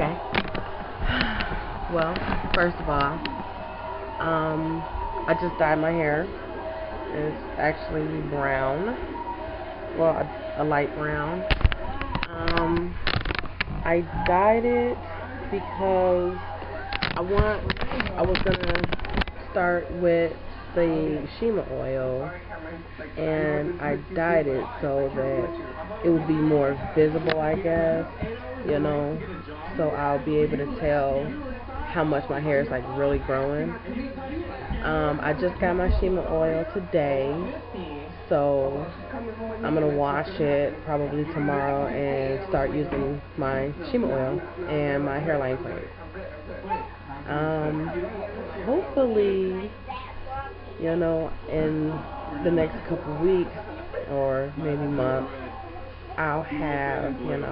Okay. Well, first of all, I just dyed my hair. It's actually brown. Well, a light brown. I dyed it because I was gonna start with the Shima oil, and I dyed it so that it would be more visible, I guess, so I'll be able to tell how much my hair is like really growing. I just got my Shima oil today, so I'm gonna wash it probably tomorrow and start using my Shima oil and my hairline cream. Hopefully, in the next couple weeks or maybe month, I'll have, an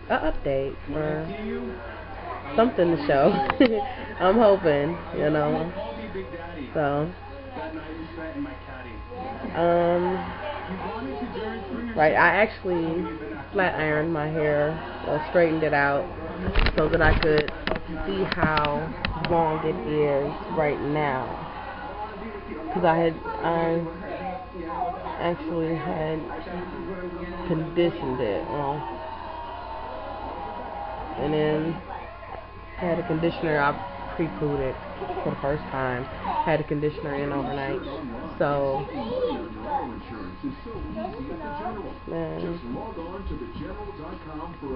update or something to show. I'm hoping, So, right, I actually flat ironed my hair, or straightened it out so that I could see how long it is right now. Because I actually had conditioned it, and then had a conditioner. I pre-pooed it for the first time. Had a conditioner in overnight. So, man.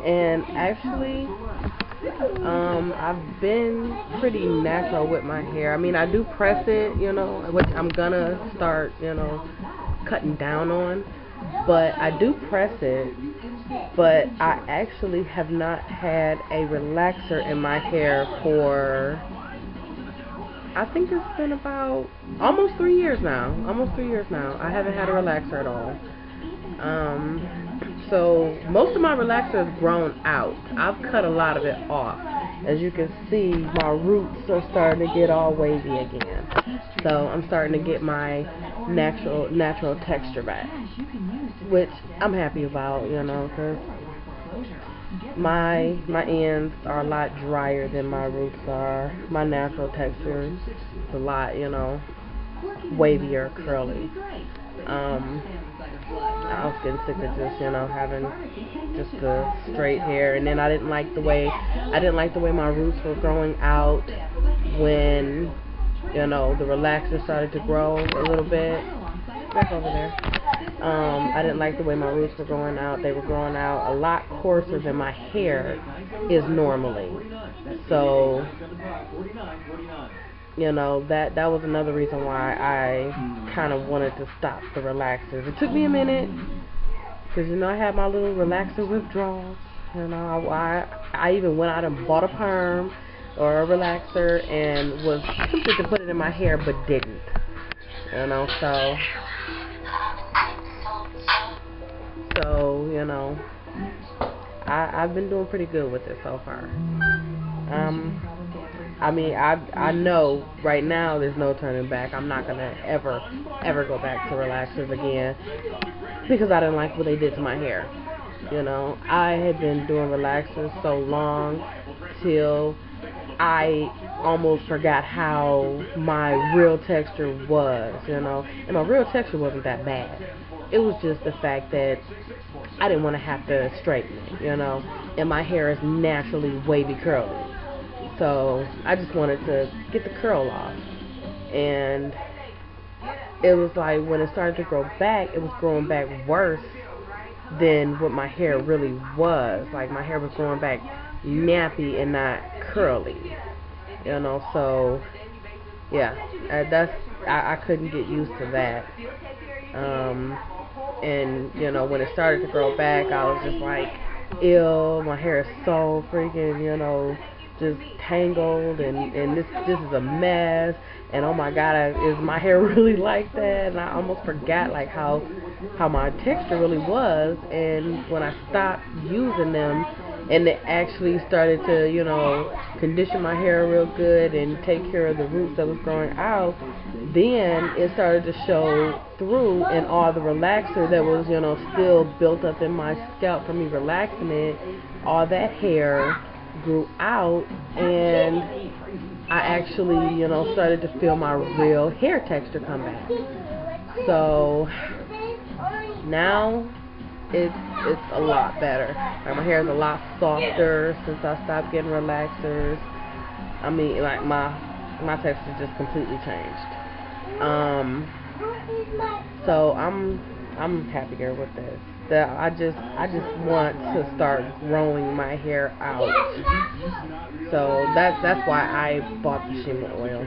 And actually, I've been pretty natural with my hair. I mean, I do press it, which I'm gonna start, cutting down on. But I do press it. But I actually have not had a relaxer in my hair for, I think it's been about almost 3 years now. I haven't had a relaxer at all. So most of my relaxer has grown out. I've cut a lot of it off. As you can see, my roots are starting to get all wavy again. So I'm starting to get my natural texture back, which I'm happy about, because my ends are a lot drier than my roots are. My natural texture is a lot, wavier, curly. I was getting sick of just, having just the straight hair, and then I didn't like the way my roots were growing out when, the relaxer started to grow a little bit. Back over there. I didn't like the way my roots were growing out. They were growing out a lot coarser than my hair is normally. So, that was another reason why I kind of wanted to stop the relaxers. It took me a minute, because, I had my little relaxer withdrawals. I even went out and bought a perm or a relaxer and was tempted to put it in my hair, but didn't. So, I've been doing pretty good with it so far. I know right now there's no turning back. I'm not gonna ever go back to relaxers again, because I didn't like what they did to my hair. I had been doing relaxers so long till I almost forgot how my real texture was, and my real texture wasn't that bad. It was just the fact that I didn't want to have to straighten it, and my hair is naturally wavy curly. So I just wanted to get the curl off. And it was like when it started to grow back, it was growing back worse than what my hair really was. Like my hair was growing back nappy and not curly. So yeah, I couldn't get used to that. And when it started to grow back, I was just like, ew, my hair is so freaking, just tangled, and this is a mess, and oh my god, is my hair really like that? And I almost forgot like how my texture really was. And when I stopped using them and it actually started to condition my hair real good and take care of the roots that was growing out, then it started to show through in all the relaxer that was still built up in my scalp from me relaxing it. All that hair grew out, and I actually, started to feel my real hair texture come back. So now it's a lot better. Like, my hair is a lot softer since I stopped getting relaxers. I mean, like, my texture just completely changed. So I'm happier with this. I just want to start growing my hair out. So that's why I bought the Shima oil.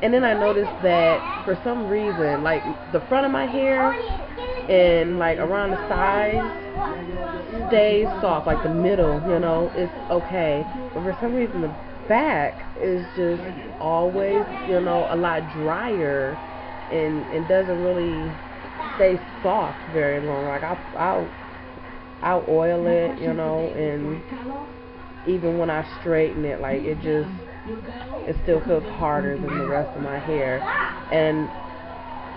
And then I noticed that for some reason, like, the front of my hair and like around the sides stays soft, like the middle, it's okay. But for some reason the back is just always, a lot drier and doesn't really stay soft very long. Like, I'll oil it, and even when I straighten it, like, it still feels harder than the rest of my hair. And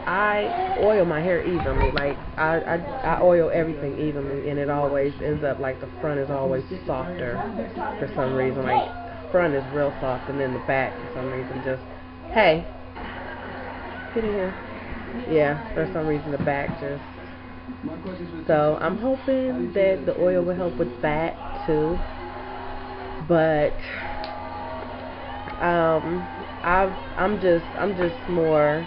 I oil my hair evenly. Like, I oil everything evenly, and it always ends up like the front is always softer for some reason. Like, front is real soft, and then the back for some reason just, hey, get in here. Yeah, for some reason the back just. So I'm hoping that the oil will help with that too. But I'm just more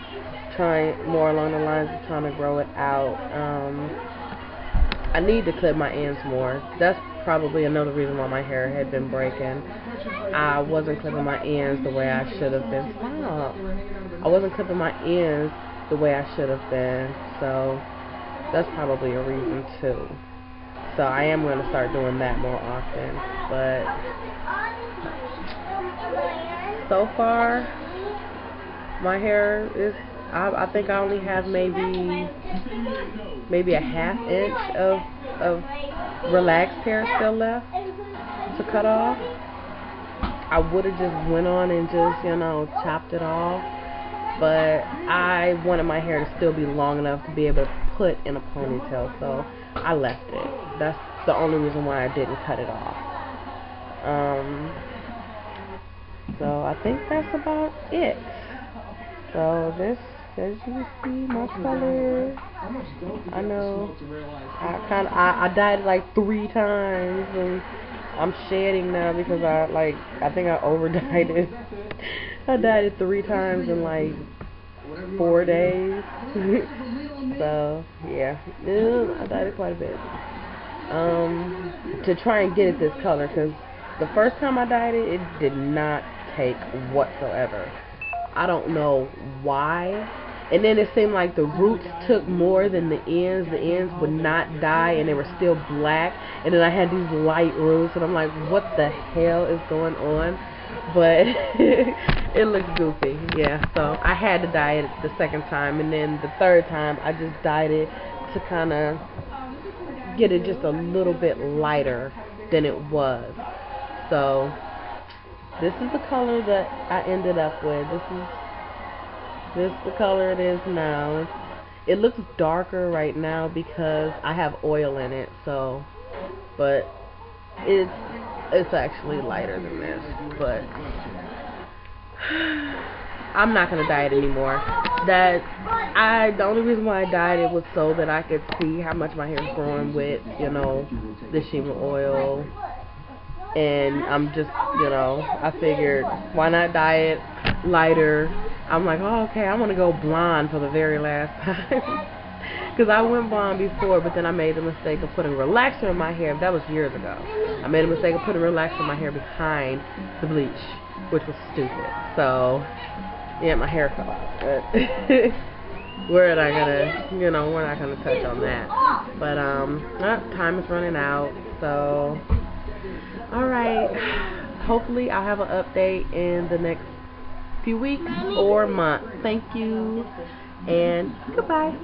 along the lines of trying to grow it out. I need to clip my ends more. That's probably another reason why my hair had been breaking. I wasn't clipping my ends the way I should have been. Stop. I wasn't clipping my ends the way I should have been. So that's probably a reason too. So I am going to start doing that more often. But so far, my hair is, I think I only have maybe a half inch of relaxed hair still left to cut off. I would have just went on and just, chopped it off. But I wanted my hair to still be long enough to be able to put in a ponytail, so I left it. That's the only reason why I didn't cut it off. So I think that's about it. So this, as you can see, my color. I know I dyed it like 3 times, and I'm shedding now because I think I over dyed it. I dyed it 3 times in like 4 days. So yeah, I dyed it quite a bit. To try and get it this color, because the first time I dyed it, it did not take whatsoever. I don't know why. And then it seemed like the roots took more than the ends. The ends would not dye, and they were still black. And then I had these light roots, and I'm like, what the hell is going on? But it looks goofy, yeah. So I had to dye it the second time, and then the third time I just dyed it to kind of get it just a little bit lighter than it was. So this is the color that I ended up with. This is the color it is now. It looks darker right now because I have oil in it. So, but it's actually lighter than this. But I'm not gonna dye it anymore. The only reason why I dyed it was so that I could see how much my hair is growing with, the Shima oil. And I'm just, I figured, why not dye it lighter? I'm like, oh, okay, I want to go blonde for the very last time. Because I went blonde before, but then I made the mistake of putting relaxer in my hair. That was years ago. I made a mistake of putting relaxer in my hair behind the bleach, which was stupid. So, yeah, my hair fell out. But we're not gonna touch on that. But time is running out. So, all right. Hopefully, I'll have an update in the next few weeks or month. Thank you, and goodbye.